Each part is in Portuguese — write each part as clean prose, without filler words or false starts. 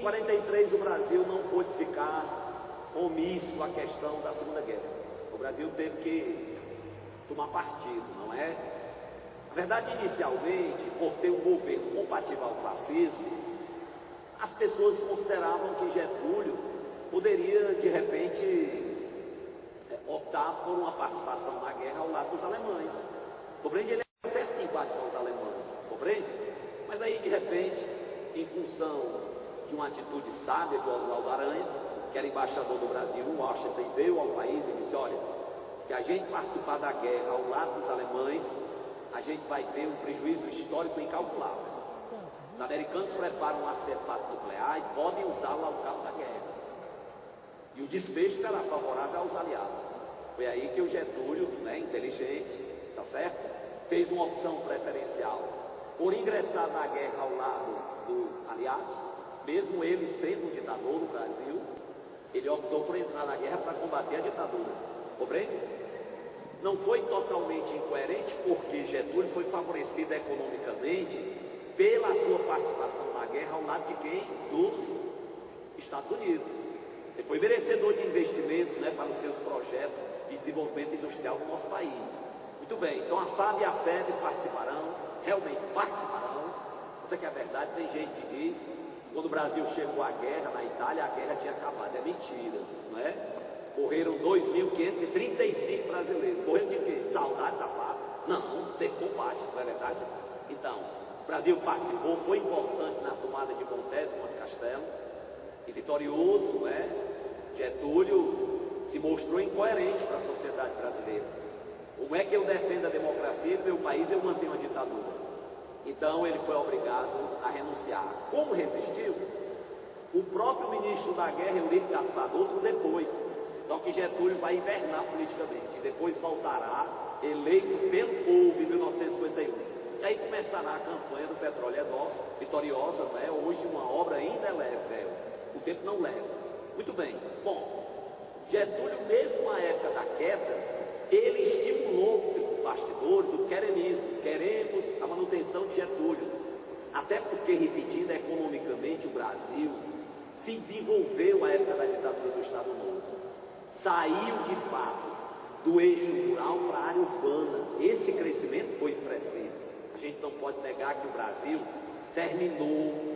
43 o Brasil não pôde ficar omisso à questão da Segunda Guerra. O Brasil teve que tomar partido, não é? Na verdade, inicialmente, por ter um governo compatível ao fascismo, as pessoas consideravam que Getúlio poderia, de repente, optar por uma participação na guerra ao lado dos alemães. Compreende? Ele é até simpático aos alemães, compreende? Mas aí, de repente, em função de uma atitude sábia de Oswaldo Aranha, que era embaixador do Brasil em Washington, e veio ao país e disse: olha, se a gente participar da guerra ao lado dos alemães, a gente vai ter um prejuízo histórico incalculável. Os americanos preparam um artefato nuclear e podem usá-lo ao cabo da guerra. E o desfecho será favorável aos aliados. Foi aí que o Getúlio, inteligente, tá certo? Fez uma opção preferencial por ingressar na guerra ao lado dos aliados, mesmo ele sendo um ditador no Brasil, ele optou por entrar na guerra para combater a ditadura. Compreende? Não foi totalmente incoerente, porque Getúlio foi favorecido economicamente pela sua participação na guerra ao lado de quem? Dos Estados Unidos. Ele foi merecedor de investimentos, para os seus projetos de desenvolvimento industrial do nosso país. Muito bem, então a FAB e a FEB participarão, realmente participarão. Isso aqui é a verdade. Tem gente que diz que quando o Brasil chegou à guerra na Itália, a guerra tinha acabado. É mentira, não é? Morreram 2.535 brasileiros. Morreram de quê? Saudade da pátria? Não, teve combate, não é verdade? Então, o Brasil participou, foi importante na tomada de Montes e Monte Castelo, e vitorioso, não é? Getúlio se mostrou incoerente para a sociedade brasileira. Como é que eu defendo a democracia e no meu país eu mantenho a ditadura? Então ele foi obrigado a renunciar. Como resistiu? O próprio ministro da guerra, Eurico Gaspar Dutra, depois. Só que Getúlio vai invernar politicamente e depois voltará eleito pelo povo em 1951. E aí começará a campanha do Petróleo é Nosso, vitoriosa, não é? Hoje uma obra indelével. O tempo não leva. Muito bem. Bom, Getúlio, mesmo na época da queda, ele estimulou pelos bastidores o queremismo. Queremos a manutenção de Getúlio. Até porque, repetindo, economicamente o Brasil se desenvolveu à época da ditadura do Estado Novo. Saiu de fato do eixo rural para a área urbana. Esse crescimento foi expressivo. A gente não pode negar que o Brasil terminou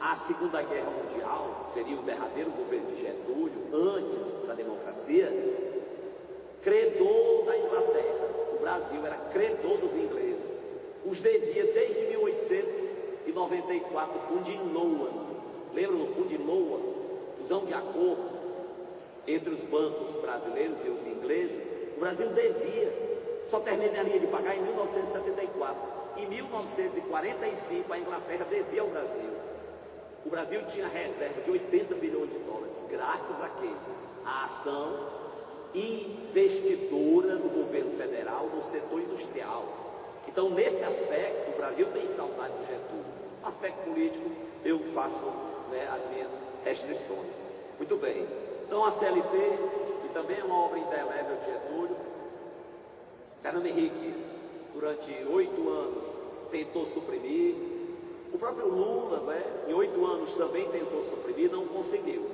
a Segunda Guerra Mundial, seria o derradeiro governo de Getúlio, antes da democracia, credor da Inglaterra. O Brasil era credor dos ingleses. Os devia desde 1894, fundo em Loa. Lembram do fundo em Loa? Fusão de acordo entre os bancos brasileiros e os ingleses. O Brasil devia, só terminaria de pagar em 1974. Em 1945, a Inglaterra devia ao Brasil. O Brasil tinha reserva de 80 bilhões de dólares, graças a quê? A ação investidora do governo federal no setor industrial. Então, nesse aspecto, o Brasil tem saudade do Getúlio. No aspecto político, eu faço as minhas restrições. Muito bem. Então, a CLT, que também é uma obra indelével de Getúlio, Fernando Henrique, durante 8 anos, tentou suprimir. O próprio Lula, em 8 anos também tentou suprimir, não conseguiu.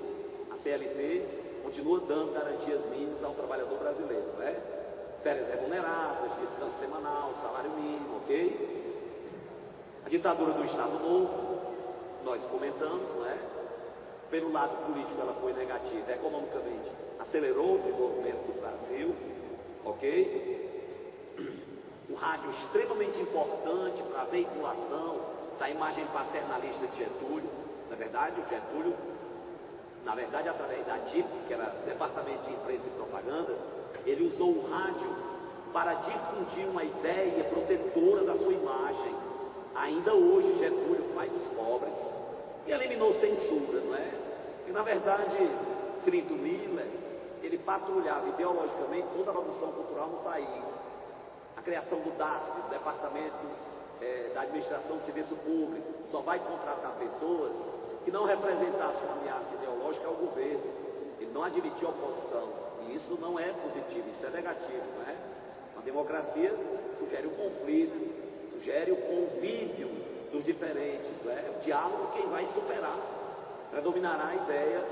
A CLT continua dando garantias mínimas ao trabalhador brasileiro, Férias remuneradas, descanso semanal, salário mínimo, ok? A ditadura do Estado Novo, nós comentamos, Pelo lado político ela foi negativa, economicamente acelerou o desenvolvimento do Brasil, ok? O rádio extremamente importante para a veiculação da imagem paternalista de Getúlio. Na verdade, o Getúlio, através da DIP, que era Departamento de Imprensa e Propaganda, ele usou o rádio para difundir uma ideia protetora da sua imagem. Ainda hoje, Getúlio, pai dos pobres, e eliminou censura, E, na verdade, Frito Miller, ele patrulhava ideologicamente toda a produção cultural no país. A criação do DASP, do Departamento da Administração do Serviço Público, só vai contratar pessoas que não representassem uma ameaça ideológica ao governo. Ele não admitiu oposição. E isso não é positivo, isso é negativo, A democracia sugere o conflito, sugere o convívio dos diferentes, o diálogo quem vai superar. predominará a ideia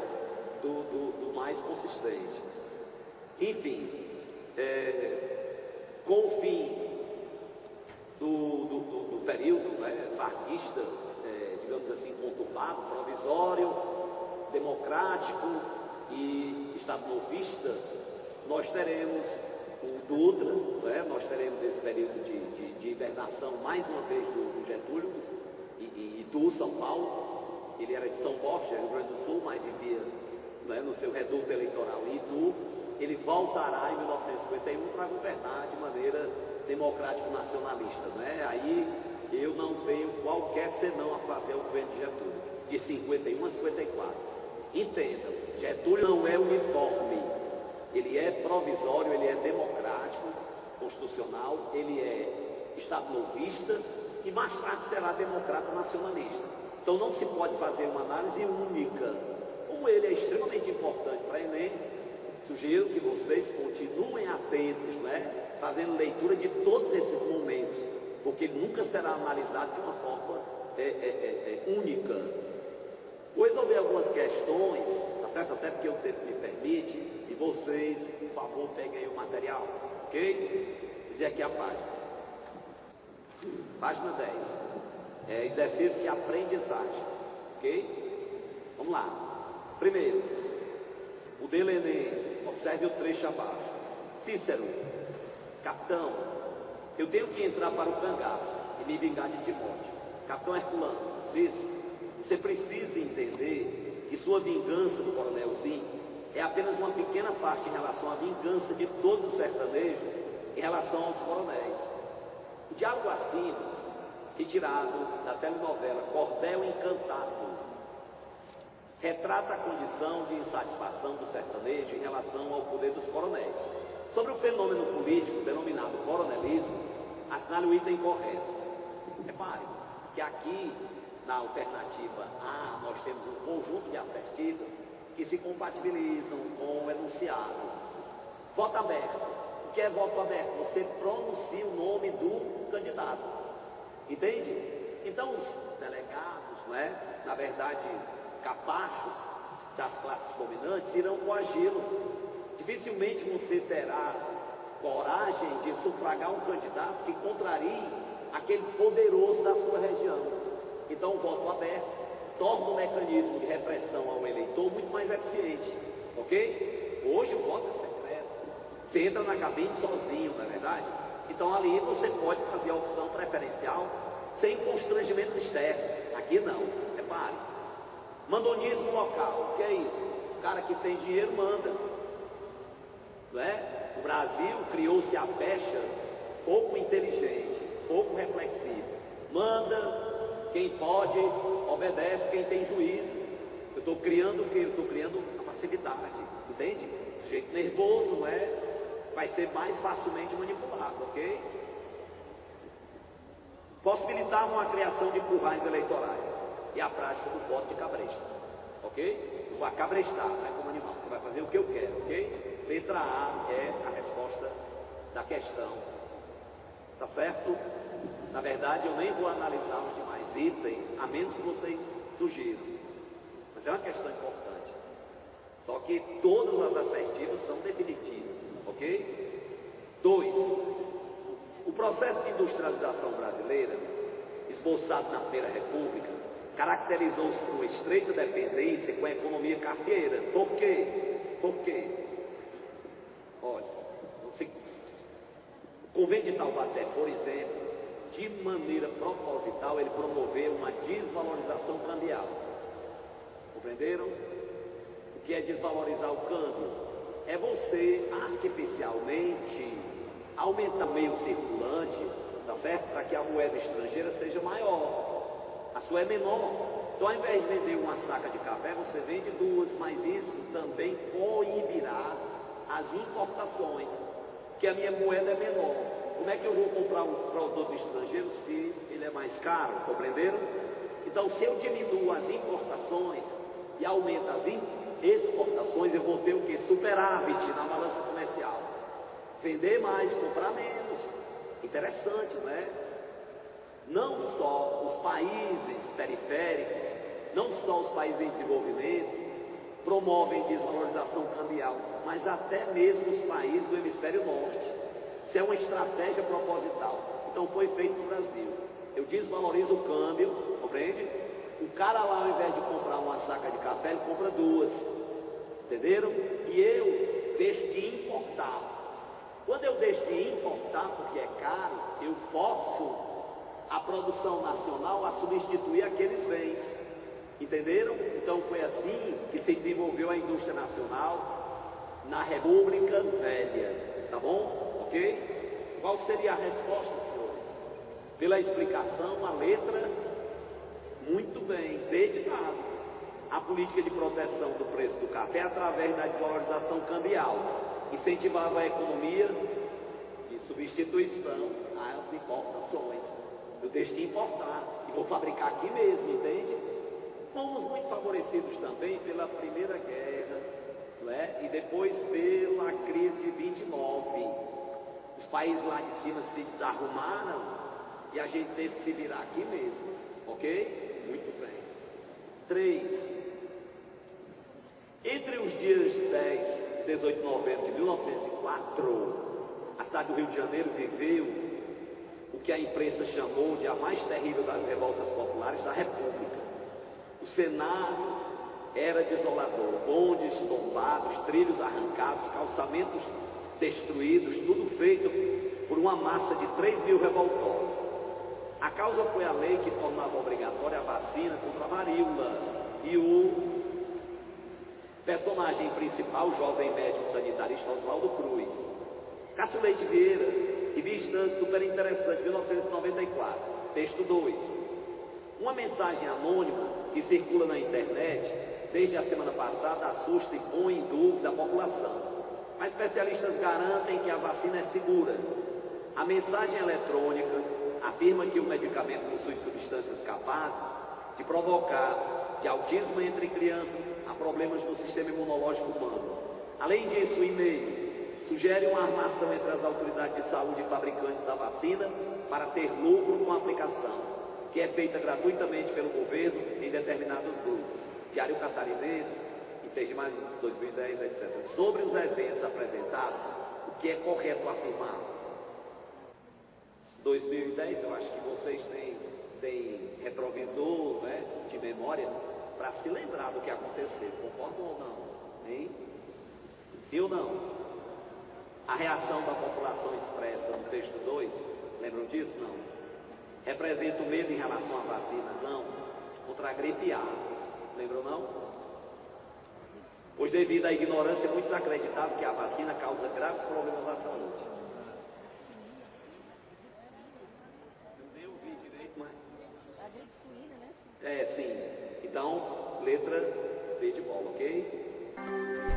do mais consistente. Enfim, com o fim do período varguista, digamos assim, conturbado, provisório, democrático e estado-novista, nós teremos o Dutra, nós teremos esse período de hibernação, mais uma vez, do Getúlio, e Itu, São Paulo. Ele era de São Borja, Rio Grande do Sul, mas vivia no seu reduto eleitoral em Itu. Ele voltará em 1951 para governar de maneira democrático-nacionalista. Aí eu não tenho qualquer senão a fazer o governo de Getúlio, de 51 a 54. Entendam, Getúlio não é uniforme, ele é provisório, ele é democrático, constitucional, ele é estado-novista e mais tarde será democrata nacionalista. Então não se pode fazer uma análise única. Como ele é extremamente importante para a Enem, sugiro que vocês continuem atentos, fazendo leitura de todos esses momentos, porque ele nunca será analisado de uma forma única. Vou resolver algumas questões, tá certo? Até porque o tempo me permite, e vocês, por favor, peguem aí o material, ok? Vou dizer aqui a página. Página 10. Exercício de aprendizagem, ok? Vamos lá. Primeiro, o Enem, observe o trecho abaixo. Cícero, capitão, eu tenho que entrar para o cangaço e me vingar de Timóteo. Capitão Herculano, Cícero, você precisa entender que sua vingança do coronelzinho é apenas uma pequena parte em relação à vingança de todos os sertanejos em relação aos coronéis. O diálogo acima, retirado da telenovela Cordel Encantado, retrata a condição de insatisfação do sertanejo em relação ao poder dos coronéis. Sobre o fenômeno político denominado coronelismo, assinale o item correto. Repare que aqui, na alternativa A, nós temos um conjunto de assertivas que se compatibilizam com o enunciado. Voto aberto. O que é voto aberto? Você pronuncia o nome do candidato. Entende? Então, os delegados, na verdade, capachos das classes dominantes, irão coagi-lo. Dificilmente você terá coragem de sufragar um candidato que contrarie aquele poderoso da sua região. Então, o voto aberto torna o mecanismo de repressão ao eleitor muito mais eficiente, ok? Hoje o voto é secreto. Você entra na cabine sozinho, não é verdade? Então, ali você pode fazer a opção preferencial sem constrangimentos externos. Aqui não, repare. Mandonismo local, o que é isso? O cara que tem dinheiro manda. O Brasil criou-se a pecha pouco inteligente, pouco reflexiva. Manda, quem pode, obedece quem tem juízo. Eu estou criando o quê? Eu estou criando a passividade, entende? O sujeito nervoso, vai ser mais facilmente manipulado, ok? Possibilitavam a criação de currais eleitorais e a prática do voto de cabresto, ok? Eu vou acabrestar, como animal, você vai fazer o que eu quero, ok? Letra A é a resposta da questão, tá certo? Na verdade, eu nem vou analisar os demais itens, a menos que vocês sugiram, mas é uma questão importante. Só que todas as assertivas são definitivas, ok? 2. O processo de industrialização brasileira, esboçado na Primeira República, caracterizou-se por uma estreita dependência com a economia cafeeira. Por quê? Por quê? Olha, o convênio de Taubaté, por exemplo, de maneira proposital, ele promoveu uma desvalorização cambial. Compreenderam? O que é desvalorizar o câmbio? É você artificialmente aumentar o meio circulante, tá certo? Para que a moeda estrangeira seja maior. A sua é menor. Então, ao invés de vender uma saca de café, você vende duas, mas isso também coibirá as importações, que a minha moeda é menor. Como é que eu vou comprar um produto estrangeiro se ele é mais caro? Compreenderam? Então, se eu diminuo as importações e aumento as exportações, eu vou ter o que? Superávit na balança comercial. Vender mais, comprar menos. Interessante, não é? Não só os países periféricos não só os países em desenvolvimento promovem desvalorização cambial, mas até mesmo os países do hemisfério norte. Isso é uma estratégia proposital. Então foi feito no Brasil. Eu desvalorizo o câmbio, compreende? O cara lá, ao invés de comprar uma saca de café, ele compra duas. Entenderam? E eu deixo de importar. Quando eu deixo de importar, porque é caro, eu forço a produção nacional a substituir aqueles bens. Entenderam? Então foi assim que se desenvolveu a indústria nacional na República Velha. Tá bom? Ok? Qual seria a resposta, senhores? Pela explicação, a letra, muito bem, dedicado. A política de proteção do preço do café através da desvalorização cambial incentivava a economia de substituição às importações. Eu deixo de importar e vou fabricar aqui mesmo, entende? Fomos muito favorecidos também pela Primeira Guerra, não é? E depois pela crise de 29. Os países lá de cima se desarrumaram e a gente teve que se virar aqui mesmo, ok? Muito bem. 3. Entre os dias 10 e 18 de novembro de 1904, a cidade do Rio de Janeiro viveu o que a imprensa chamou de a mais terrível das revoltas populares da República. O cenário era desolador, bondes tombados, trilhos arrancados, calçamentos destruídos, tudo feito por uma massa de 3.000 revoltosos. A causa foi a lei que tornava obrigatória a vacina contra a varíola e o personagem principal, o jovem médico sanitarista Oswaldo Cruz. Cássio Leite Vieira, revista super interessante, 1994, texto 2. Uma mensagem anônima que circula na internet desde a semana passada assusta e põe em dúvida a população. Mas especialistas garantem que a vacina é segura. A mensagem eletrônica afirma que o medicamento possui substâncias capazes de provocar de autismo entre crianças a problemas no sistema imunológico humano. Além disso, o e-mail sugere uma armação entre as autoridades de saúde e fabricantes da vacina para ter lucro com a aplicação, que é feita gratuitamente pelo governo em determinados grupos. Diário Catarinense, em 6 de maio de 2010, etc. Sobre os eventos apresentados, o que é correto afirmar? 2010, eu acho que vocês têm retrovisor, né, de memória, para se lembrar do que aconteceu. Concordam ou não? Hein? Sim ou não? A reação da população expressa no texto 2, lembram disso? Não. Representa o medo em relação à vacinação contra a gripe A. Lembram não? Pois devido à ignorância, muitos acreditavam que a vacina causa graves problemas à saúde. Eu nem ouvi direito, mas... A gripe suína, né? É, sim. Então, letra B de bola, ok?